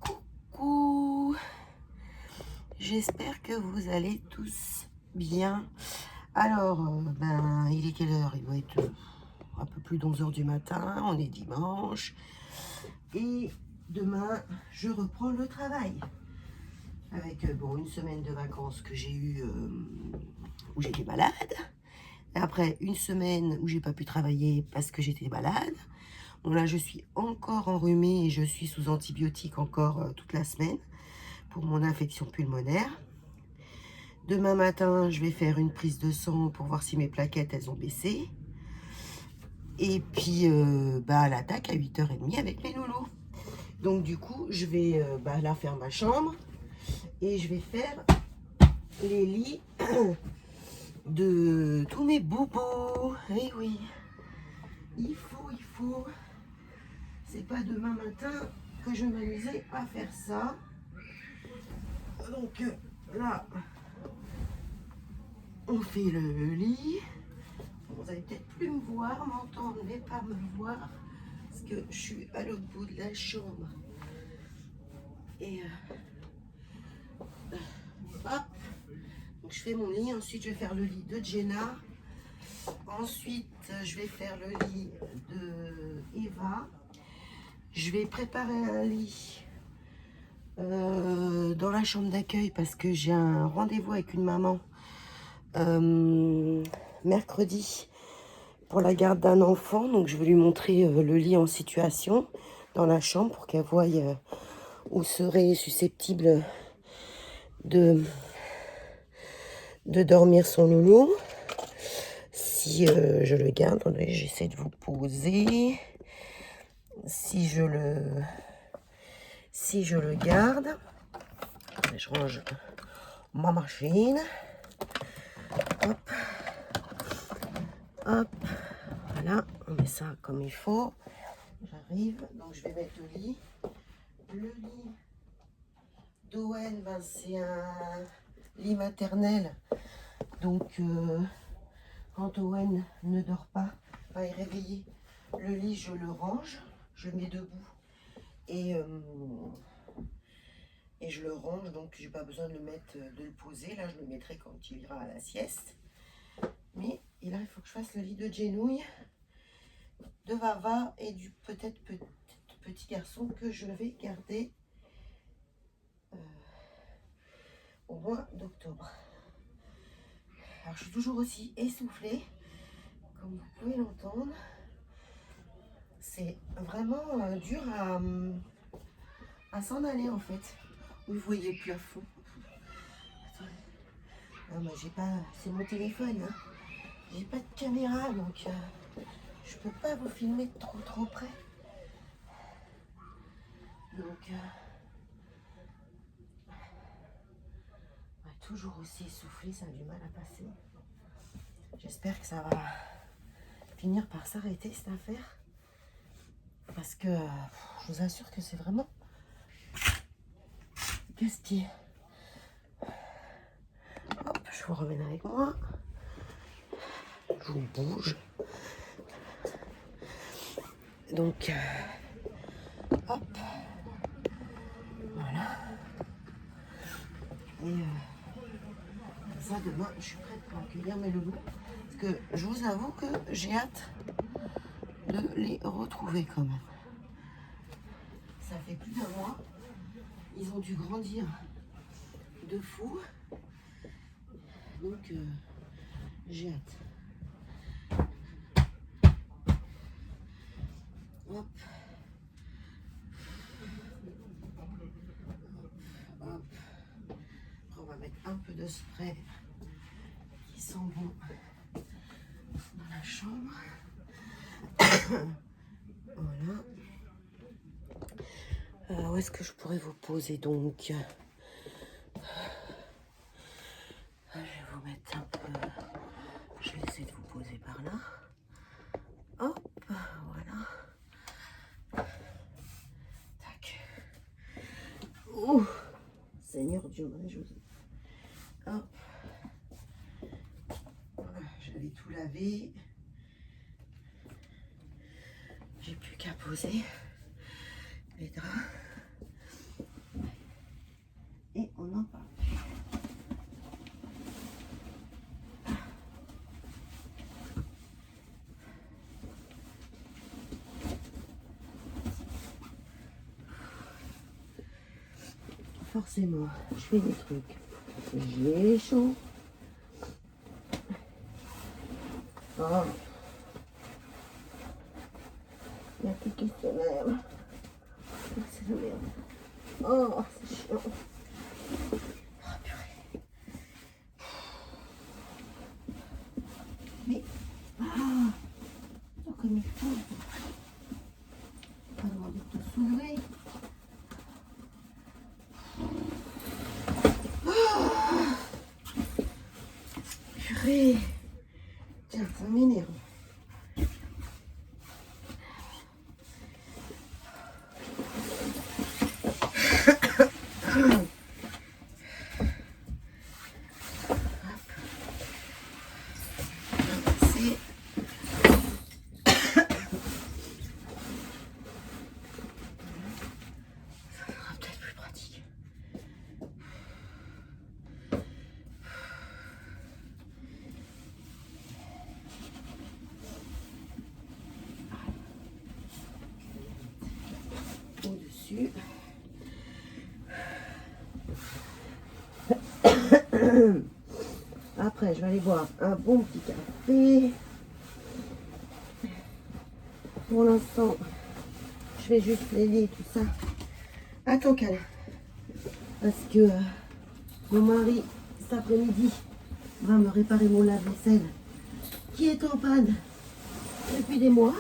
Coucou, j'espère que vous allez tous bien. Alors, il est quelle heure? Il doit être un peu plus d'11 h du matin, on est dimanche. Et demain, je reprends le travail. Avec une semaine de vacances que j'ai eu où j'étais malade. Et après, une semaine où j'ai pas pu travailler parce que j'étais malade. Bon, là, je suis encore enrhumée et je suis sous antibiotiques encore toute la semaine pour mon infection pulmonaire. Demain matin, je vais faire une prise de sang pour voir si mes plaquettes, elles ont baissé. Et puis, à l'attaque à 8 h 30 avec mes loulous. Donc, du coup, je vais là faire ma chambre et je vais faire les lits de tous mes boubous. Eh oui, il faut. C'est pas demain matin que je vais m'amuser à faire ça. Donc là, on fait le lit. Vous allez peut-être plus me voir, m'entendre, mais pas me voir. Parce que je suis à l'autre bout de la chambre. Et hop. Donc je fais mon lit. Ensuite, je vais faire le lit de Jenna. Ensuite, je vais faire le lit de Eva. Je vais préparer un lit dans la chambre d'accueil parce que j'ai un rendez-vous avec une maman mercredi pour la garde d'un enfant. Donc je vais lui montrer le lit en situation dans la chambre pour qu'elle voie où serait susceptible de dormir son loulou. Si je le garde, attendez, j'essaie de vous poser. Si je le garde, je range ma machine. Hop, hop, voilà, on met ça comme il faut. J'arrive, donc je vais mettre le lit. Le lit d'Owen, c'est un lit maternel. Donc, quand Owen ne dort pas, est réveillé, le lit, je le range, je le mets debout et je le range. Donc, j'ai pas besoin de le poser. Là, je le mettrai quand il ira à la sieste. Mais et là, il faut que je fasse le lit de Genouille, de Vava et du peut-être petit garçon que je vais garder au mois d'octobre. Alors, je suis toujours aussi essoufflée, comme vous pouvez l'entendre. C'est vraiment dur à s'en aller en fait. Vous voyez le plafond. Attendez. Non, mais j'ai pas. C'est mon téléphone. Hein. J'ai pas de caméra donc je peux pas vous filmer de trop près. Donc toujours aussi essoufflé, ça a du mal à passer. J'espère que ça va finir par s'arrêter cette affaire. Parce que je vous assure que c'est vraiment casse-pied. Hop, je vous ramène avec moi. Je vous bouge. Donc, hop. Voilà. Et ça, demain, je suis prête pour accueillir mes loulous. Parce que je vous avoue que j'ai hâte de les retrouver quand même. Ça fait plus d'un mois. Ils ont dû grandir de fou. Donc, j'ai hâte. Hop. Hop. On va mettre un peu de spray qui sent bon dans la chambre. Voilà. Où est-ce que je pourrais vous poser donc? Je vais vous mettre un peu. Je vais essayer de vous poser par là. Hop, voilà. Tac. Ouh, Seigneur Dieu, je vous... Hop. Voilà, j'avais tout lavé. qu'à poser les draps. Et on en parle. Forcément, je fais des trucs. J'ai chaud. Oh. Il y a plus de questionnaire. C'est la merde. Oh, c'est chiant. Oh, purée. Mais, comme il faut. Pas demander de te soulever. Purée. Tiens, ça m'énerve. Au-dessus. Après, je vais aller boire un bon petit café. Pour l'instant, je fais juste les lits et tout ça. Attends, câlin. Parce que mon mari, cet après-midi, va me réparer mon lave-vaisselle qui est en panne depuis des mois.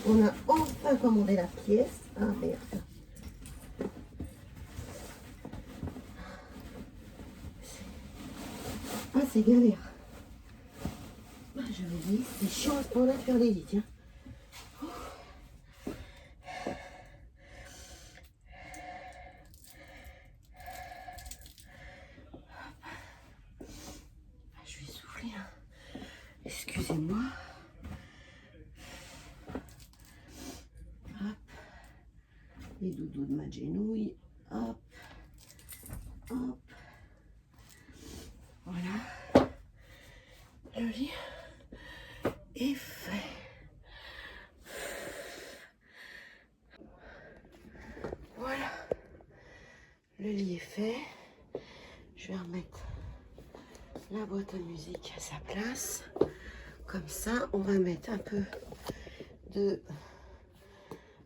On a enfin commandé la pièce. Ah merde. Ah, c'est galère. Ah, j'avais dit, c'est chiant à ce point-là de faire les lits, tiens. Je vais souffler, hein. Excusez-moi. Hop. Les doudous de ma genouille. Hop. Hop. Voilà. Le lit est fait. Voilà. Le lit est fait. Je vais remettre la boîte à musique à sa place. Comme ça, on va mettre un peu de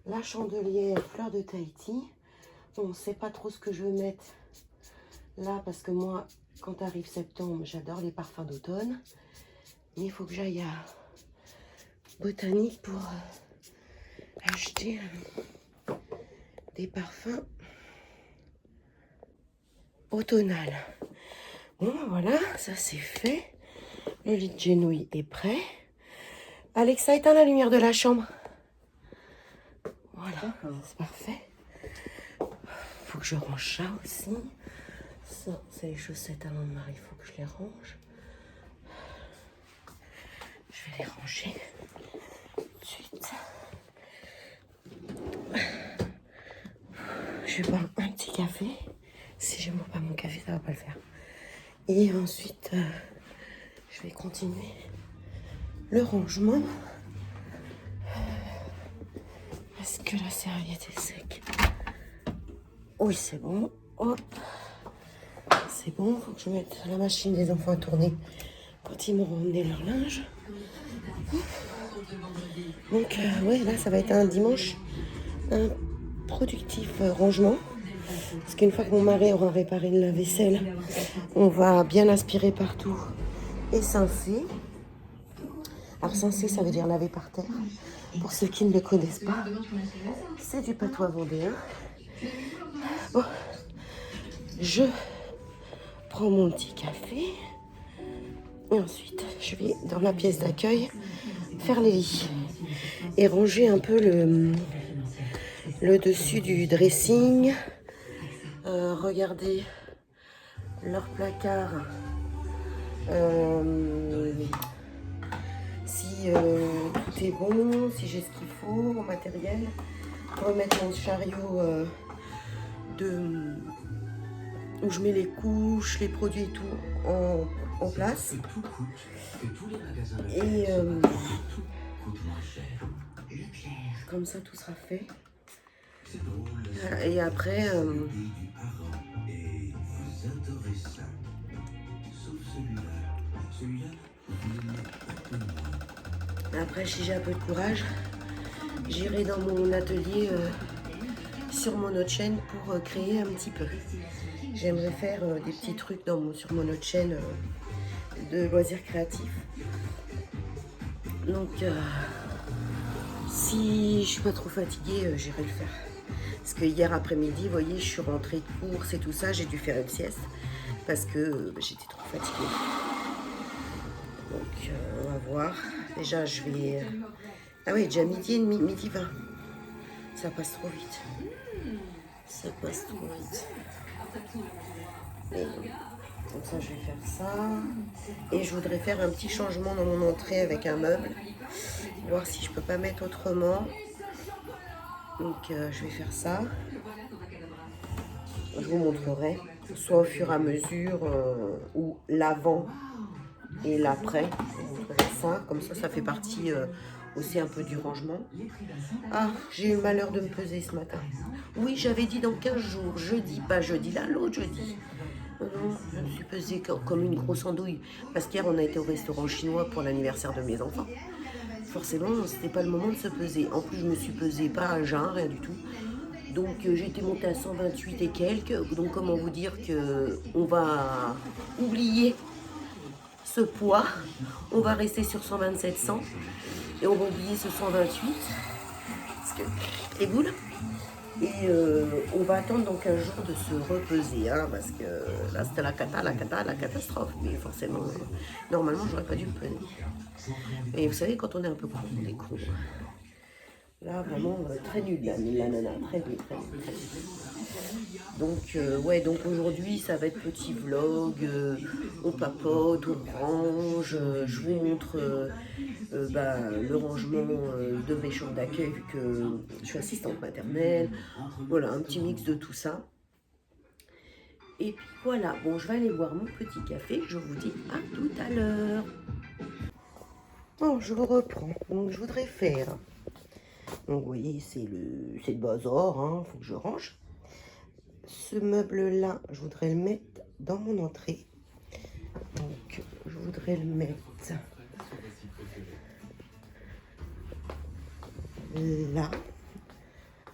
la chandelière fleur de Tahiti. On ne sait pas trop ce que je vais mettre là parce que moi, quand arrive septembre, j'adore les parfums d'automne. Mais il faut que j'aille à Botanique pour acheter des parfums automnal. Bon, voilà, ça c'est fait. Le lit de genouille est prêt. Alexa, éteins la lumière de la chambre. Voilà, c'est parfait. Faut que je range ça aussi. Ça, c'est les chaussettes à mon mari, il faut que je les range. Je vais les ranger tout de suite. Je vais boire un petit café. Si je ne bois pas mon café, ça va pas le faire. Et ensuite, je vais continuer le rangement. Est-ce que la serviette est sec? Oui, c'est bon. Hop. C'est bon. Faut que je mette la machine des enfants à tourner quand ils m'auront emmené leur linge. Donc, ouais, là, ça va être un dimanche, un productif rangement. Parce qu'une fois que mon mari aura réparé la vaisselle, on va bien aspirer partout et cincer. Alors cincer, ça veut dire laver par terre. Pour ceux qui ne le connaissent pas, c'est du patois vendéen. Bon, je prends mon petit café et ensuite je vais dans la pièce d'accueil faire les lits et ranger un peu le dessus du dressing. Regardez leur placard. Si tout tout est bon, si j'ai ce qu'il faut en matériel. Remettre mon chariot où je mets les couches, les produits et tout en place. Et comme ça, tout sera fait. Et après, si j'ai un peu de courage, j'irai dans mon atelier sur mon autre chaîne pour créer un petit peu. J'aimerais faire des petits trucs sur mon autre chaîne de loisirs créatifs. Donc, si je suis pas trop fatiguée, j'irai le faire. Parce que hier après-midi, vous voyez, je suis rentrée de course et tout ça, j'ai dû faire une sieste parce que j'étais trop fatiguée. Donc, on va voir. Déjà, je vais... Ah oui, déjà midi et demi, midi 20. Ça passe trop vite. Ça passe trop vite. Et comme ça, je vais faire ça. Et je voudrais faire un petit changement dans mon entrée avec un meuble. Voir si je peux pas mettre autrement. Donc, je vais faire ça. Je vous montrerai. Soit au fur et à mesure, ou l'avant et l'après. Je vous montrerai ça. Comme ça, ça fait partie aussi un peu du rangement. Ah, j'ai eu le malheur de me peser ce matin. Oui, j'avais dit dans 15 jours. Jeudi, pas jeudi, là, l'autre jeudi. Non, je me suis pesée comme une grosse andouille. Parce qu'hier, on a été au restaurant chinois pour l'anniversaire de mes enfants. Forcément, c'était pas le moment de se peser. En plus, je me suis pesée pas à jeun, rien du tout. Donc, j'étais montée à 128 et quelques. Donc, comment vous dire que on va oublier ce poids. On va rester sur 127,100 et on va oublier ce 128. Parce que les boules. Et on va attendre donc un jour de se repeser, hein, parce que là c'était la catastrophe. Mais forcément, normalement j'aurais pas dû me peser. Et vous savez, quand on est un peu con, on est con. Là vraiment très nul, la nana, très nul. Donc ouais, donc aujourd'hui ça va être petit vlog, on papote, on range, je vous montre le rangement de mes chambres d'accueil vu que je suis assistante maternelle. Voilà, un petit mix de tout ça. Et puis voilà, bon, je vais aller boire mon petit café, je vous dis à tout à l'heure. Bon, je vous reprends, donc je voudrais faire, donc vous voyez c'est le bazar, hein, faut que je range. Ce meuble-là, je voudrais le mettre dans mon entrée. Donc, je voudrais le mettre là,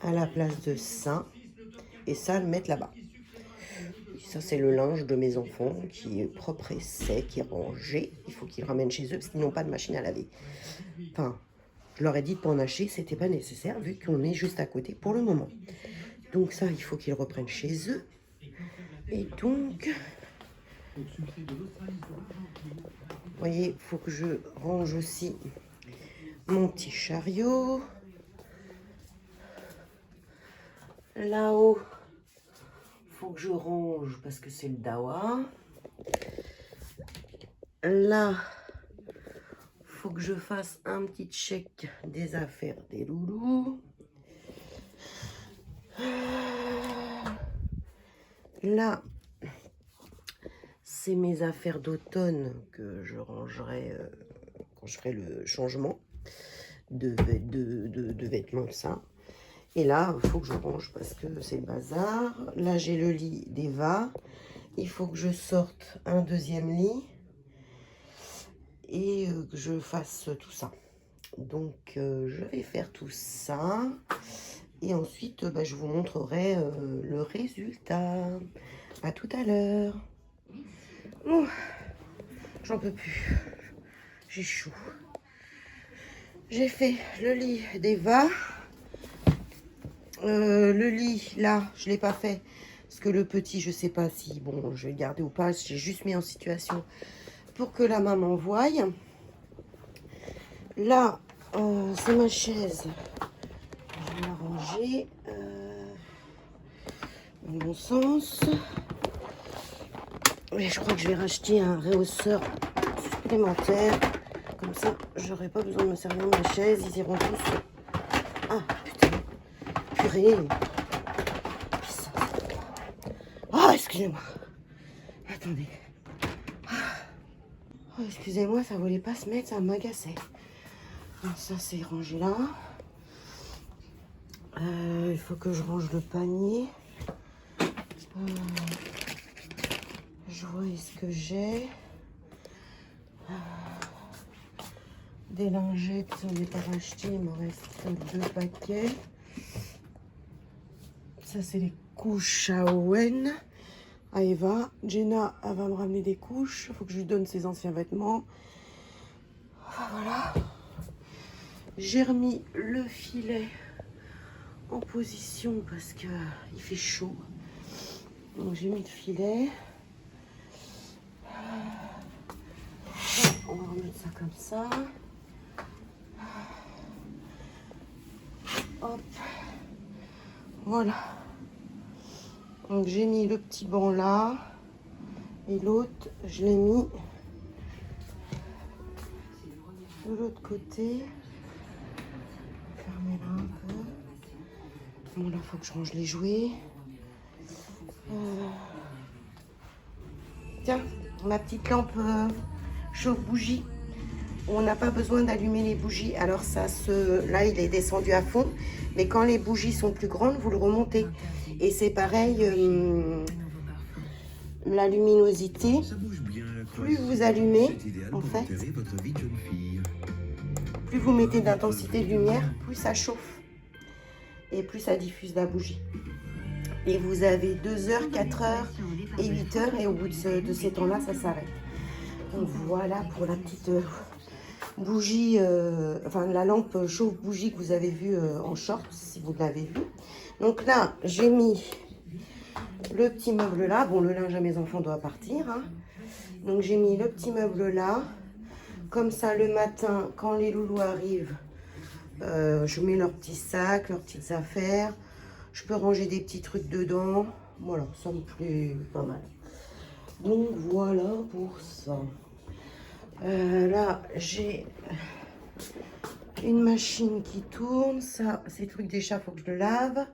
à la place de ça. Et ça, le mettre là-bas. Ça, c'est le linge de mes enfants qui est propre et sec, qui est rangé. Il faut qu'ils le ramènent chez eux parce qu'ils n'ont pas de machine à laver. Enfin, je leur ai dit de pas en acheter, c'était pas nécessaire vu qu'on est juste à côté pour le moment. Donc ça, il faut qu'ils le reprennent chez eux. Et donc, vous voyez, il faut que je range aussi mon petit chariot. Là-haut, il faut que je range parce que c'est le dawa. Là, il faut que je fasse un petit check des affaires des loulous. Là, c'est mes affaires d'automne que je rangerai quand je ferai le changement de vêtements, ça. Et là, il faut que je range parce que c'est le bazar. Là, j'ai le lit d'Eva. Il faut que je sorte un deuxième lit et que je fasse tout ça. Donc, je vais faire tout ça. Et ensuite, je vous montrerai le résultat. À tout à l'heure. Oh, j'en peux plus. J'ai chaud. J'ai fait le lit d'Eva. Le lit, là, je ne l'ai pas fait. Parce que le petit, je ne sais pas si, bon, je vais le garder ou pas. J'ai juste mis en situation pour que la maman voie. Là, c'est ma chaise. Je vais la ranger dans le bon sens. Mais je crois que je vais racheter un rehausseur supplémentaire. Comme ça, j'aurai pas besoin de me servir ma chaise. Ils iront tous. Ah, putain. Purée. Puissance. Ah, excusez-moi. Attendez. Oh, excusez-moi, ça voulait pas se mettre, ça m'agaçait. Ça, c'est rangé là. Il faut que je range le panier. Je vois ce que j'ai. Des lingettes, on n'est pas racheté, il me reste 2 paquets. Ça, c'est les couches à Owen, à Eva. Jenna, elle va me ramener des couches. Il faut que je lui donne ses anciens vêtements. Voilà. J'ai remis le filet en position parce que il fait chaud. Donc j'ai mis le filet. On va remettre ça comme ça. Hop. Voilà. Donc j'ai mis le petit banc là. Et l'autre, je l'ai mis de l'autre côté. Fermez là un peu. Bon là, il faut que je range les jouets. Tiens, ma petite lampe chauffe-bougie. On n'a pas besoin d'allumer les bougies. Alors ça là, il est descendu à fond. Mais quand les bougies sont plus grandes, vous le remontez. Et c'est pareil, la luminosité, plus vous allumez, en fait, plus vous mettez d'intensité de lumière, plus ça chauffe. Et plus ça diffuse la bougie. Et vous avez 2 heures, 4 heures et 8 heures. Et au bout de ces temps-là, ça s'arrête. Donc voilà pour la petite bougie, enfin la lampe chauffe-bougie que vous avez vue en short, si vous l'avez vue. Donc là, j'ai mis le petit meuble là. Bon, le linge à mes enfants doit partir. Hein. Donc j'ai mis le petit meuble là. Comme ça, le matin, quand les loulous arrivent, je mets leurs petits sacs, leurs petites affaires. Je peux ranger des petits trucs dedans. Voilà, ça me plaît pas mal. Donc voilà pour ça. Là, j'ai une machine qui tourne. Ça, c'est le truc des chats, faut que je le lave.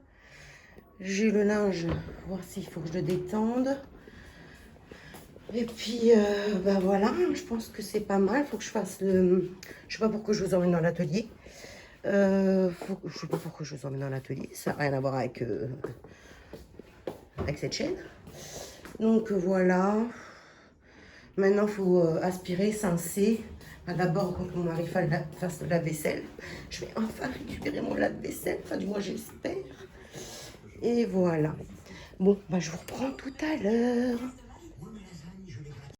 J'ai le linge, voir s'il faut que je le détende. Et puis, bah voilà, je pense que c'est pas mal. Faut que je fasse le... Je sais pas pourquoi je vous emmène dans l'atelier. Je sais pas pourquoi je vous emmène dans l'atelier. Ça n'a rien à voir avec cette chaîne. Donc voilà. Maintenant, il faut aspirer, cincer. D'abord, quand mon mari fasse la vaisselle, je vais enfin récupérer mon lave-vaisselle. Enfin, du moins, j'espère. Et voilà. Bon, bah, je vous reprends tout à l'heure.